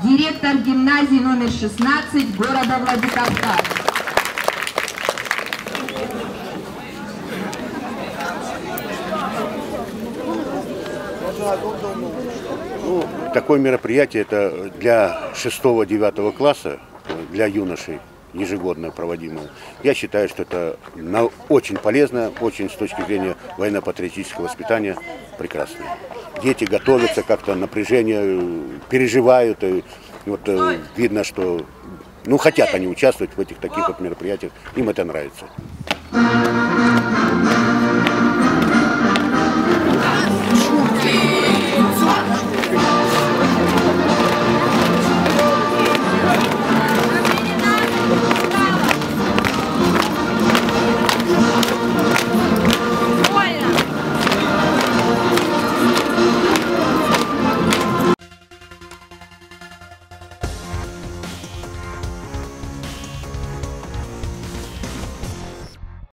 директор гимназии номер 16 города Владикавказ. Ну, такое мероприятие это для 6-9 класса, для юношей, ежегодно проводимое. Я считаю, что это очень полезно, очень с точки зрения военно-патриотического воспитания прекрасно. Дети готовятся, как-то напряжение переживают. И вот видно, что хотят они участвовать в этих таких вот мероприятиях, им это нравится.